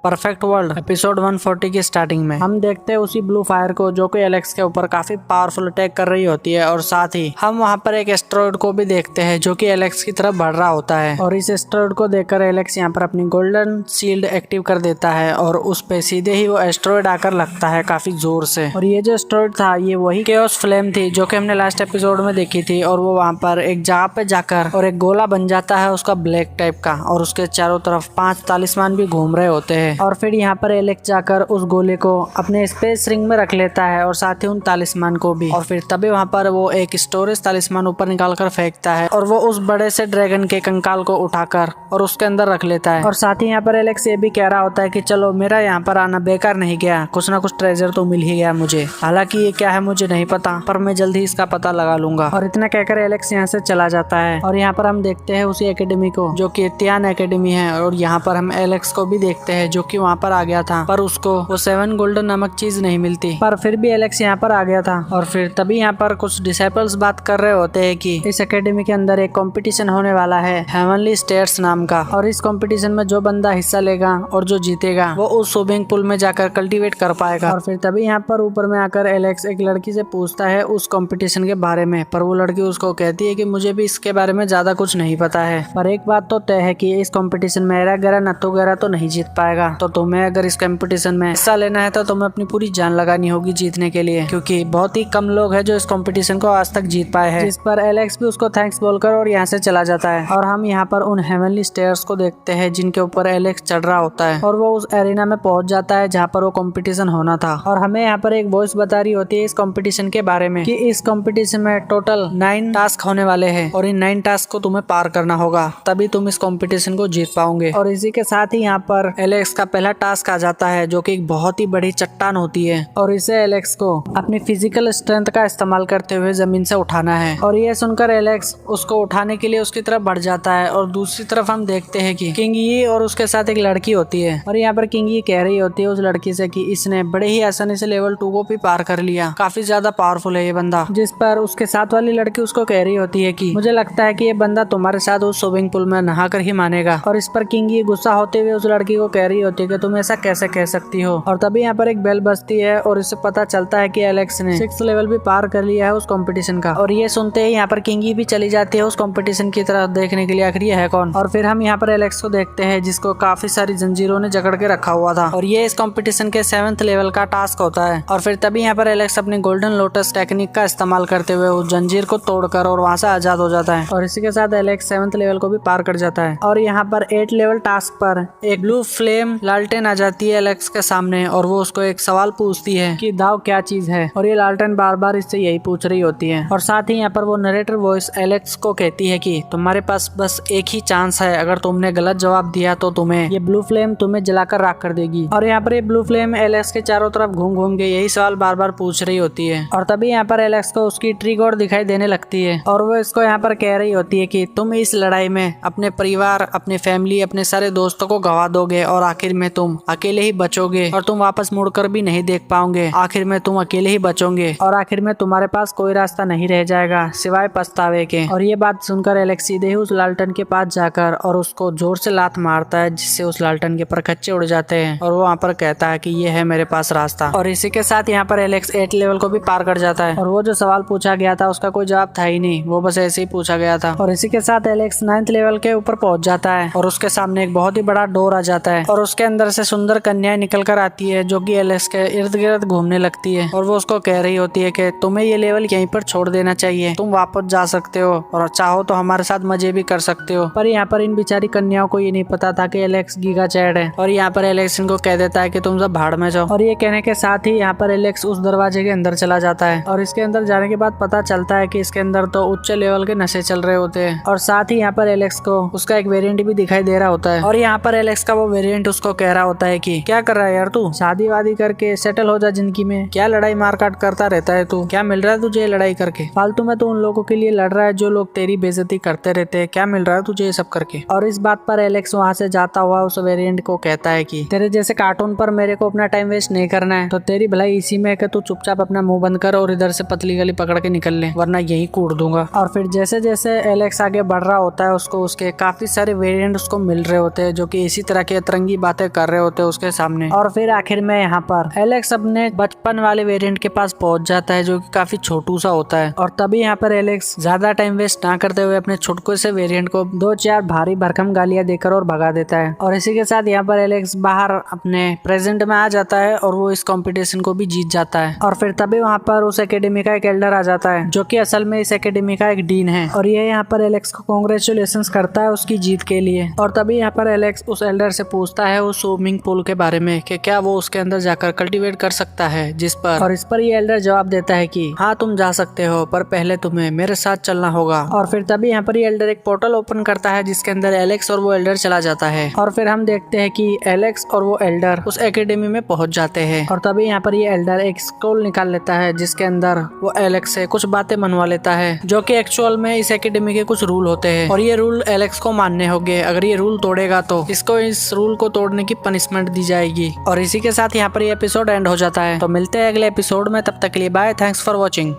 Perfect world episode 140 की starting में हम देखते हैं उसी ब्लू फायर को जो कि एलेक्स के ऊपर काफी पावरफुल अटैक कर रही होती है और साथ ही हम वहाँ पर एक एस्टेरॉयड को भी देखते हैं जो कि एलेक्स की तरफ बढ़ रहा होता है और इस एस्टेरॉयड को देखकर एलेक्स यहाँ पर अपनी गोल्डन शील्ड एक्टिव कर देता है और उस पे सीधे ही वो एस्टेरॉयड आकर लगता है काफी जोर से। और ये जो एस्टेरॉयड था ये वही केओस फ्लेम थी जो कि हमने लास्ट एपिसोड में देखी थी और वो वहाँ पर एक जगह पे जाकर और एक गोला बन जाता है उसका ब्लैक टाइप का और उसके चारों तरफ 5 तालिस्मान भी घूम रहे होते हैं। और फिर यहाँ पर एलेक्स जाकर उस गोले को अपने स्पेस रिंग में रख लेता है और साथ ही उन तालिस्मान को भी। और फिर तभी वहाँ पर वो एक स्टोरेज तालिस्मान ऊपर निकाल कर फेंकता है और वो उस बड़े से ड्रैगन के कंकाल को उठाकर और उसके अंदर रख लेता है। और साथ ही यहाँ पर एलेक्स ये भी कह रहा होता है कि चलो मेरा यहाँ पर आना बेकार नहीं गया, कुछ ना कुछ ट्रेजर तो मिल ही गया मुझे, हालांकि ये क्या है मुझे नहीं पता पर मैं जल्द ही इसका पता लगा लूंगा। और इतना कहकर एलेक्स यहाँ से चला जाता है। और यहाँ पर हम देखते हैं उसी एकेडमी को जो कि तियान एकेडमी है और यहाँ पर हम एलेक्स को भी देखते हैं जो कि वहाँ पर आ गया था पर उसको वो 7 गोल्डन नामक चीज नहीं मिलती, पर फिर भी एलेक्स यहाँ पर आ गया था। और फिर तभी यहाँ पर कुछ डिसाइपल्स बात कर रहे होते हैं कि इस एकेडमी के अंदर एक कंपटीशन होने वाला है हेवनली स्टेयर्स नाम का और इस कंपटीशन में जो बंदा हिस्सा लेगा और जो जीतेगा वो उस स्विमिंग पूल में जाकर कल्टीवेट कर पाएगा। और फिर तभी यहाँ पर ऊपर में आकर एलेक्स एक लड़की से पूछता है उस कंपटीशन के बारे में, पर वो लड़की उसको कहती है कि मुझे भी इसके बारे में ज्यादा कुछ नहीं पता है, पर एक बात तो तय है कि इस कंपटीशन में एरागेरा नथोगेरा तो नहीं जीत पाएगा, तो तुम्हें अगर इस कंपटीशन में हिस्सा लेना है तो तुम्हें अपनी पूरी जान लगानी होगी जीतने के लिए, क्योंकि बहुत ही कम लोग हैं जो इस कंपटीशन को आज तक जीत पाए हैं। जिस पर एलेक्स भी उसको थैंक्स बोलकर और यहाँ से चला जाता है। और हम यहाँ पर उन हेवनली स्टेयर्स को देखते हैं जिनके ऊपर एलेक्स चढ़ रहा होता है और वो उस एरिना में पहुंच जाता है जहाँ पर वो कंपटीशन होना था। और हमें यहाँ पर एक वॉइस बता रही होती है इस कंपटीशन के बारे में कि इस कंपटीशन में टोटल 9 टास्क होने वाले हैं और इन 9 टास्क को तुम्हें पार करना होगा तभी तुम इस कंपटीशन को जीत पाओगे। और इसी के साथ ही यहाँ पर एलेक्स का पहला टास्क आ जाता है जो कि एक बहुत ही बड़ी चट्टान होती है और इसे एलेक्स को अपनी फिजिकल स्ट्रेंथ का इस्तेमाल करते हुए जमीन से उठाना है। और ये सुनकर एलेक्स उसको उठाने के लिए उसकी तरफ बढ़ जाता है और दूसरी तरफ हम देखते हैं कि किंग यी और उसके साथ एक लड़की होती है और यहाँ पर किंग यी कह रही होती है उस लड़की से कि इसने बड़े ही आसानी से लेवल 2 को भी पार कर लिया, काफी ज्यादा पावरफुल है ये बंदा। जिस पर उसके साथ वाली लड़की उसको कह रही होती है कि मुझे लगता है कि ये बंदा तुम्हारे साथ उस स्विमिंग पूल में नहाकर ही मानेगा। और इस पर किंग यी गुस्सा होते हुए उस लड़की को कह रही होती है कि तुम ऐसा कैसे कह सकती हो। और तभी यहाँ पर एक बेल बजती है और इससे पता चलता है कि एलेक्स ने 6th लेवल भी पार कर लिया है उस कंपटीशन का। और ये सुनते ही यहाँ पर किंग यी भी चली जाती है उस कंपटीशन की तरफ देखने के लिए आखिर ये है कौन। और फिर हम यहाँ पर एलेक्स को देखते हैं जिसको काफी सारी जंजीरों ने जकड़ के रखा हुआ था और ये इस कंपटीशन के 7th लेवल का टास्क होता है। और फिर तभी यहाँ पर एलेक्स अपनी गोल्डन लोटस टेक्निक का इस्तेमाल करते हुए उस जंजीर को तोड़कर और वहाँ से आजाद हो जाता है और इसी के साथ एलेक्स 7th लेवल को भी पार कर जाता है। और यहाँ पर 8 लेवल टास्क पर एक ब्लू फ्लेम लालटेन आ जाती है एलेक्स के सामने और वो उसको एक सवाल पूछती है कि दाव क्या चीज है और ये लालटेन बार बार इससे यही पूछ रही होती है। और साथ ही यहाँ पर वो नरेटर वॉइस एलेक्स को कहती है कि तुम्हारे पास बस एक ही चांस है, अगर तुमने गलत जवाब दिया तो तुम्हें ये ब्लू फ्लेम तुम्हें जलाकर राख कर देगी। और यहाँ पर ये ब्लू फ्लेम एलेक्स के चारों तरफ घूम घूम के यही सवाल बार बार पूछ रही होती है। और तभी यहाँ पर एलेक्स को उसकी ट्री गॉड दिखाई देने लगती है और वो इसको यहाँ पर कह रही होती है कि तुम इस लड़ाई में अपने परिवार, अपने फैमिली, अपने सारे दोस्तों को गवा दोगे और आखिर में तुम अकेले ही बचोगे और तुम वापस मुड़कर भी नहीं देख पाओगे, आखिर में तुम अकेले ही बचोगे और आखिर में तुम्हारे पास कोई रास्ता नहीं रह जाएगा सिवाय पछतावे के। और ये बात सुनकर एलेक्स सीधे ही उस लालटेन के पास जाकर और उसको जोर से लात मारता है जिससे उस लालटेन के परखच्चे उड़ जाते हैं और वो वहाँ पर कहता है कि ये है मेरे पास रास्ता। और इसी के साथ यहाँ पर एलेक्स 8 लेवल को भी पार कर जाता है और वो जो सवाल पूछा गया था उसका कोई जवाब था ही नहीं, वो बस ऐसे ही पूछा गया था। और इसी के साथ एलेक्स 9th लेवल के ऊपर पहुंच जाता है और उसके सामने एक बहुत ही बड़ा डोर आ जाता है और उसके अंदर से सुंदर कन्याएं निकल कर आती है जो कि एलेक्स के इर्द गिर्द घूमने लगती है और वो उसको कह रही होती है कि तुम्हें ये लेवल यहीं पर छोड़ देना चाहिए, तुम वापस जा सकते हो और चाहो तो हमारे साथ मजे भी कर सकते हो। पर यहाँ पर इन बेचारी कन्याओं को ये नहीं पता था कि एलेक्स गीगा चैड है और यहाँ पर एलेक्स इनको कह देता है कि तुम सब भाड़ में जाओ। और ये कहने के साथ ही यहाँ पर एलेक्स उस दरवाजे के अंदर चला जाता है और इसके अंदर जाने के बाद पता चलता है कि इसके अंदर तो उच्च लेवल के नशे चल रहे होते हैं और साथ ही यहाँ पर एलेक्स को उसका एक वेरिएंट भी दिखाई दे रहा होता है। और यहाँ पर एलेक्स का वो वेरिएंट उसको कह रहा होता है कि क्या कर रहा है यार तू, शादी वादी करके सेटल हो जा जिंदगी में, क्या लड़ाई मारकाट करता रहता है तू, क्या मिल रहा है तुझे लड़ाई करके, फालतू में तो उन लोगों के लिए लड़ रहा है जो लोग तेरी बेइज्जती करते रहते हैं, क्या मिल रहा है तुझे ये सब करके। और इस बात पर एलेक्स वहाँ से जाता हुआ उस वेरिएंट को कहता है कि तेरे जैसे कार्टून पर मेरे को अपना टाइम वेस्ट नहीं करना है, तो तेरी भलाई इसी में है कि तू चुपचाप अपना मुंह बंद कर और इधर से पतली गली पकड़ के निकल ले, वरना यही कूट दूंगा। और फिर जैसे जैसे एलेक्स आगे बढ़ रहा होता है उसको उसके काफी सारे वेरिएंट उसको मिल रहे होते हैं जो कि इसी तरह के अतरंगी बातें कर रहे होते हैं उसके सामने। और फिर आखिर में यहाँ पर एलेक्स अपने बचपन वाले वेरिएंट के पास पहुंच जाता है जो कि काफी छोटू सा होता है। और तभी यहाँ पर एलेक्स ज्यादा टाइम वेस्ट ना करते हुए अपने छुटकू से वेरिएंट को 2-4 भारी भरकम गालियां देकर और भगा देता है। और इसी के साथ यहाँ पर एलेक्स बाहर अपने प्रेजेंट में आ जाता है और वो इस कंपटीशन को भी जीत जाता है। और फिर तभी वहाँ पर उस एकेडमी का एक एल्डर आ जाता है जो कि असल में इस एकेडमी का एक डीन है। और ये यहाँ पर एलेक्स को कांग्रेचुलेशंस करता है उसकी जीत के लिए। और तभी यहाँ पर एलेक्स उस एल्डर से पूछता है उस स्विमिंग पूल के बारे में कि क्या वो उसके अंदर जाकर कल्टीवेट कर सकता है। और इस पर ये एल्डर जवाब देता है कि हाँ तुम जा सकते हो, पर पहले तुम्हें मेरे साथ चलना होगा। और फिर तभी यहाँ पर ये एल्डर एक पोर्टल ओपन करता है जिसके अंदर एलेक्स और वो एल्डर चला जाता है। और फिर हम देखते हैं कि एलेक्स और वो एल्डर उस एकेडमी में पहुंच जाते हैं। और तभी यहाँ पर ये एल्डर एक स्क्रॉल निकाल लेता है जिसके अंदर वो एलेक्स से कुछ बातें मनवा लेता है जो कि एक्चुअल में इस एकेडमी के कुछ रूल होते हैं। और ये रूल एलेक्स को मानने होंगे। अगर ये रूल तोड़ेगा तो इसको इस रूल को तोड़ने की पनिशमेंट दी जाएगी। और इसी के साथ यहाँ पर ये एपिसोड एंड हो जाता है। तो मिलते हैं अगले एपिसोड में, तब तक के लिए बाय। Thanks for watching.